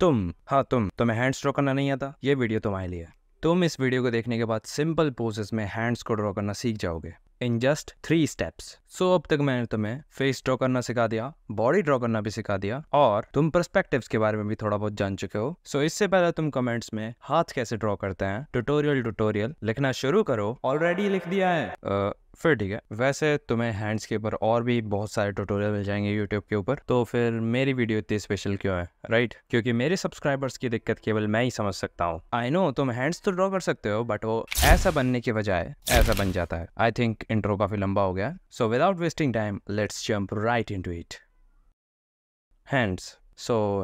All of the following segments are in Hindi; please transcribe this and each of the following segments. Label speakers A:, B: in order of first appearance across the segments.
A: तुम्हें हैंड्स ड्रॉ करना नहीं आता, ये वीडियो तुम्हारे लिए है। तुम इस वीडियो को देखने के बाद सिंपल पोजेस में हैंड्स को ड्रॉ करना सीख जाओगे इन जस्ट 3 स्टेप्स। सो अब तक मैंने तुम्हें फेस ड्रॉ करना सिखा दिया, बॉडी ड्रॉ करना भी सिखा दिया और तुम पर्सपेक्टिव्स के बारे में भी थोड़ा बहुत जान चुके हो। सो इससे पहले तुम कमेंट्स में हाथ कैसे ड्रॉ करते हैं ट्यूटोरियल लिखना शुरू करो। ऑलरेडी लिख दिया है? फिर ठीक है। वैसे तुम्हें हैंड्स के ऊपर और भी बहुत सारे ट्यूटोरियल मिल जाएंगे यूट्यूब के ऊपर, तो फिर मेरी वीडियो इतनी स्पेशल क्यों है, राइट? क्योंकि मेरे सब्सक्राइबर्स की दिक्कत केवल मैं ही समझ सकता हूँ। आई नो तुम हैंड्स तो ड्रॉ कर सकते हो, बट वो ऐसा बनने के बजाय ऐसा बन जाता है। आई थिंक इंट्रो काफी लंबा हो गया, so without wasting time let's jump right into it. Hands.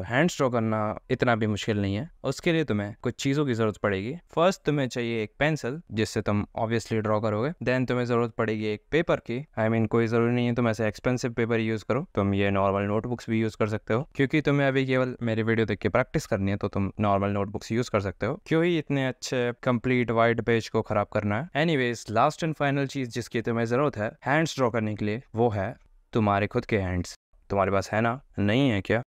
A: Hands draw करना इतना भी मुश्किल नहीं है। उसके लिए तुम्हें कुछ चीज़ों की ज़रूरत पड़ेगी। फर्स्ट तुम्हें चाहिए एक पेंसिल जिससे तुम ऑब्वियसली ड्रॉ करोगे। देन तुम्हें ज़रूरत पड़ेगी एक पेपर की। कोई ज़रूरी नहीं है तुम ऐसे एक्सपेंसिव पेपर यूज़ करो, तुम ये नॉर्मल नोटबुक्स भी यूज़ कर सकते हो। क्योंकि तुम्हें अभी केवल मेरी वीडियो देख के प्रैक्टिस करनी है, तो तुम नॉर्मल नोटबुक्स यूज़ कर सकते हो। क्यों ही इतने अच्छे कंप्लीट वाइट पेज को ख़राब करना है। एनीवेज, लास्ट एंड फाइनल चीज़ जिसकी तुम्हें ज़रूरत है हैंड्स ड्रॉ करने के लिए, वो है तुम्हारे खुद के हैंड्स। तुम्हारे पास है ना? नहीं है क्या?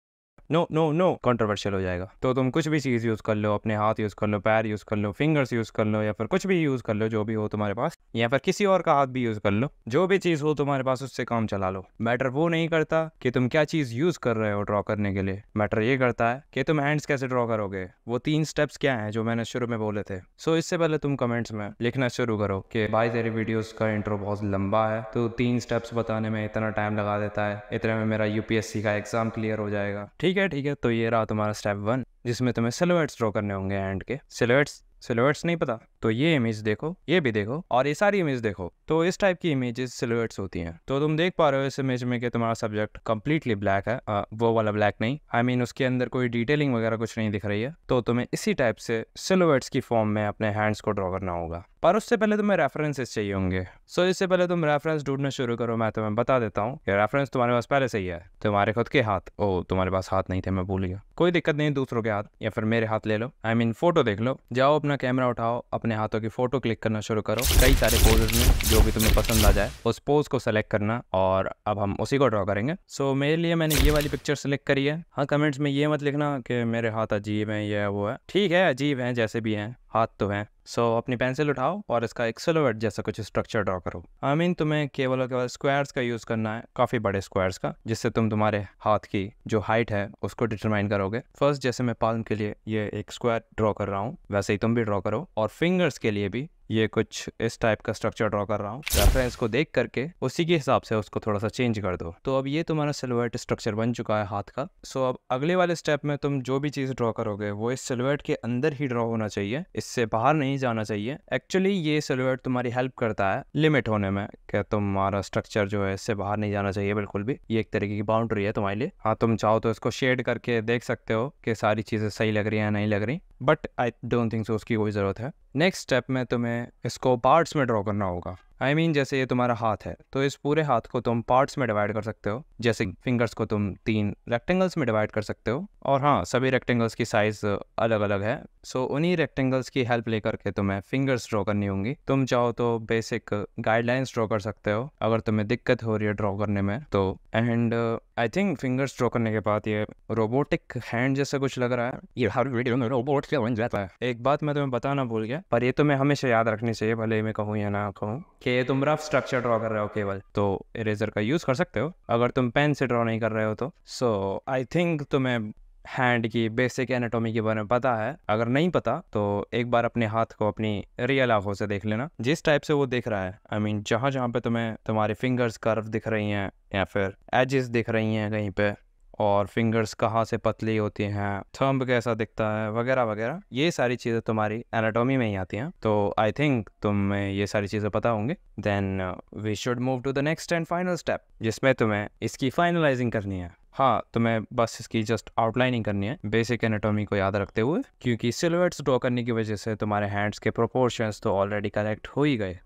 A: नो कंट्रोवर्शियल हो जाएगा। तो तुम कुछ भी चीज़ यूज़ कर लो, अपने हाथ यूज़ कर लो, पैर यूज़ कर लो, फिंगर्स यूज़ कर लो, या फिर कुछ भी यूज़ कर लो जो भी हो तुम्हारे पास, या फिर किसी और का हाथ भी यूज़ कर लो। जो भी चीज़ हो तुम्हारे पास उससे काम चला लो। मैटर वो नहीं करता कि तुम क्या चीज़ यूज़ कर रहे हो ड्रॉ करने के लिए, मैटर ये करता है कि तुम हैंड्स कैसे ड्रॉ करोगे। वो 3 स्टेप्स क्या हैं जो मैंने शुरू में बोले थे। सो इससे पहले तुम कमेंट्स में लिखना शुरू करो कि भाई तेरी वीडियोज़ का इंट्रो बहुत लंबा है, तो 3 स्टेप्स बताने में इतना टाइम लगा देता है, इतने में मेरा UPSC का एग्जाम क्लियर हो जाएगा। ठीक है, तो ये तुम्हारा स्टेप 1, जिसमें तुम्हें सिलुएट्स ड्रॉ करने होंगे हैंड के। सिलुएट्स नहीं पता तो ये इमेज देखो, ये भी देखो और ये सारी इमेज देखो। तो इस टाइप की इमेजेस सिलुएट्स होती हैं। तो तुम देख पा रहे हो इस इमेज में कि तुम्हारा सब्जेक्ट कंप्लीटली ब्लैक है। वो वाला ब्लैक नहीं, उसके अंदर कोई डिटेलिंग वगैरह कुछ नहीं दिख रही है। तो तुम्हें इसी टाइप से सिलुएट्स की फॉर्म में अपने हैंड्स को ड्रॉ करना होगा। पर उससे पहले तुम्हें रेफरेंसेस चाहिए होंगे। सो इससे पहले तुम रेफरेंस ढूंढना शुरू करो। मैं तुम्हें बता देता हूँ कि रेफरेंस तुम्हारे पास पहले से ही है। तुम्हारे खुद के हाथ, तुम्हारे पास हाथ नहीं थे, मैं भूल गया। कोई दिक्कत नहीं, दूसरों के हाथ या फिर मेरे हाथ ले लो। फोटो देख लो। जाओ अपना कैमरा उठाओ, अपने हाथों की फोटो क्लिक करना शुरू करो। कई सारे पोजेस में जो भी तुम्हें पसंद आ जाए उस पोज को सेलेक्ट करना, और अब हम उसी को ड्रॉ करेंगे। सो मेरे लिए मैंने ये वाली पिक्चर सेलेक्ट करी है। हाँ, कमेंट्स में ये मत लिखना कि मेरे हाथ अजीब हैं, ये वो है। ठीक है, अजीब हैं, जैसे भी हैं, हाथ तो हैं। सो अपनी पेंसिल उठाओ और इसका एक सिलुएट जैसा कुछ स्ट्रक्चर ड्रॉ करो। तुम्हें केवल और केवल स्क्वायर्स का यूज़ करना है, काफ़ी बड़े स्क्वायर्स का, जिससे तुम तुम्हारे हाथ की जो हाइट है उसको डिटरमाइन करोगे। फर्स्ट जैसे मैं पाल्म के लिए ये एक स्क्वायर ड्रॉ कर रहा हूँ, वैसे ही तुम भी ड्रॉ करो। और फिंगर्स के लिए भी ये कुछ इस टाइप का स्ट्रक्चर ड्रॉ कर रहा हूँ। रेफरेंस को देख करके उसी के हिसाब से उसको थोड़ा सा चेंज कर दो। तो अब ये तुम्हारा सिलुएट स्ट्रक्चर बन चुका है हाथ का। सो अब अगले वाले स्टेप में तुम जो भी चीज़ ड्रॉ करोगे वो इस सिलुएट के अंदर ही ड्रॉ होना चाहिए, इससे बाहर नहीं जाना चाहिए। एक्चुअली ये सिलुएट तुम्हारी हेल्प करता है लिमिट होने में, कि तुम्हारा स्ट्रक्चर जो है इससे बाहर नहीं जाना चाहिए बिल्कुल भी। ये एक तरीके की बाउंड्री है तुम्हारे लिए। हाँ, तुम चाहो तो इसको शेड करके देख सकते हो कि सारी चीज़ें सही लग रही हैं नहीं लग रही, but I don't think so उसकी कोई ज़रूरत है। नेक्स्ट स्टेप में तुम्हें इसको पार्ट्स में ड्रॉ करना होगा। जैसे ये तुम्हारा हाथ है, तो इस पूरे हाथ को तुम पार्ट्स में डिवाइड कर सकते हो। जैसे फिंगर्स को तुम 3 रेक्टेंगल्स में डिवाइड कर सकते हो, और हाँ, सभी रेक्टेंगल्स की साइज अलग अलग है। सो उन्हीं रेक्टेंगल्स की हेल्प लेकर के तुम्हें फिंगर्स ड्रॉ करनी होंगी। तुम चाहो तो बेसिक गाइडलाइंस ड्रॉ कर सकते हो अगर तुम्हें दिक्कत हो रही है ड्रॉ करने में तो। And I think fingers draw करने के बाद ये रोबोटिक हैंड जैसा कुछ लग रहा है। ये हर वीडियो में रोबोट क्या बन जाता है। एक बात मैं तुम्हें बताना भूल गया, पर ये तुम्हें हमेशा याद रखनी चाहिए, भले मैं कहूँ या ना कहूँ, कि तुम रफ स्ट्रक्चर ड्रॉ कर रहे हो केवल, तो इरेजर का यूज़ कर सकते हो अगर तुम पेन से ड्रॉ नहीं कर रहे हो तो। सो आई थिंक तुम्हें हैंड की बेसिक एनाटॉमी के बारे में पता है। अगर नहीं पता तो एक बार अपने हाथ को अपनी रियल आंखों से देख लेना, जिस टाइप से वो दिख रहा है। जहाँ जहाँ पे तुम्हें तुम्हारी फिंगर्स कर्व दिख रही हैं या फिर एजेस दिख रही हैं कहीं पे, और फिंगर्स कहाँ से पतली होती हैं, थंब कैसा दिखता है, वगैरह वगैरह, ये सारी चीज़ें तुम्हारी एनाटॉमी में ही आती हैं। तो आई थिंक तुम्हें ये सारी चीज़ें पता होंगी। Then we should move to the next and final step, जिसमें तुम्हें इसकी फाइनलाइजिंग करनी है। हाँ, तुम्हें बस इसकी जस्ट आउटलाइनिंग करनी है बेसिक एनाटॉमी को याद रखते हुए, क्योंकि सिलुएट्स ड्रॉ करने की वजह से तुम्हारे हैंड्स के प्रोपोर्शंस तो ऑलरेडी करेक्ट हो ही गए।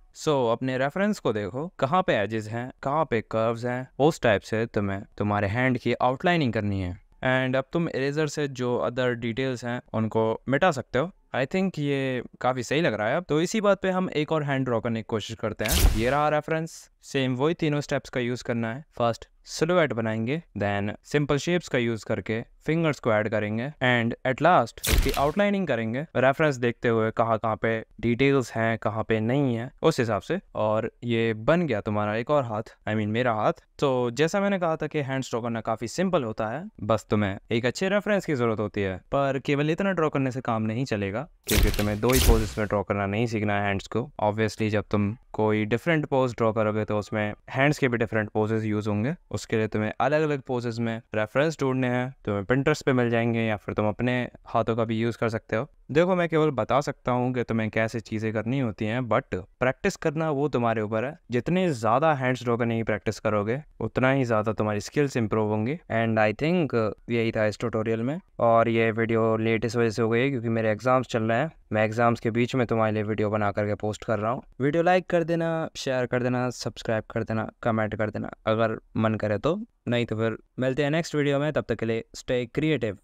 A: अपने रेफरेंस को देखो, कहाँ पे एजेस हैं, कहाँ पे कर्व्स हैं, उस टाइप से तुम्हें तुम्हारे हैंड की आउटलाइनिंग करनी है। एंड अब तुम इरेजर से जो अदर डिटेल्स हैं उनको मिटा सकते हो। आई थिंक ये काफ़ी सही लग रहा है। अब तो इसी बात पे हम एक और हैंड ड्रॉ करने की कोशिश करते हैं। ये रहा रेफरेंस। सेम वही तीनों स्टेप्स का यूज़ करना है। फर्स्ट सिलुएट बनाएंगे, देन सिंपल शेप्स का यूज करके फिंगर्स को ऐड करेंगे एंड एट लास्ट उसकी आउटलाइनिंग करेंगे, रेफरेंस देखते हुए कहाँ कहाँ पे डिटेल्स हैं कहाँ पे नहीं है उस हिसाब से, और ये बन गया तुम्हारा एक और हाथ, आई मीन मेरा हाथ। तो जैसा मैंने कहा था कि हैंड्स ड्रॉ करना काफी सिंपल होता है, बस तुम्हें एक अच्छे रेफरेंस की जरूरत होती है। पर केवल इतना ड्रॉ करने से काम नहीं चलेगा, क्योंकि तुम्हें 2 ही पोजेस में ड्रॉ करना नहीं सीखना है हैंड्स को। ऑब्वियसली जब तुम कोई डिफरेंट पोज ड्रॉ करोगे तो उसमें हैंड्स के भी डिफरेंट पोजेस यूज होंगे। उसके लिए तुम्हें अलग अलग पोजेस में रेफरेंस ढूंढने हैं, तुम्हें पिंटरेस्ट पे मिल जाएंगे या फिर तुम अपने हाथों का भी यूज कर सकते हो। देखो मैं केवल बता सकता हूँ कि तुम्हें कैसे चीजें करनी होती हैं, बट प्रैक्टिस करना वो तुम्हारे ऊपर है। जितने ज्यादा हैंड्स ड्रॉ करने की प्रैक्टिस करोगे उतना ही ज्यादा तुम्हारी स्किल्स इंप्रूव होंगी। एंड आई थिंक यही था इस ट्यूटोरियल में। और ये वीडियो लेट इस वजह से हो गई क्योंकि मेरे एग्जाम्स चल रहे हैं, मैं एग्जाम्स के बीच में तुम्हारे लिए वीडियो बना करके पोस्ट कर रहा हूँ। वीडियो लाइक कर देना, शेयर कर देना, सब्सक्राइब कर देना, कमेंट कर देना अगर मन करे तो, नहीं तो फिर मिलते हैं नेक्स्ट वीडियो में। तब तक के लिए स्टे क्रिएटिव।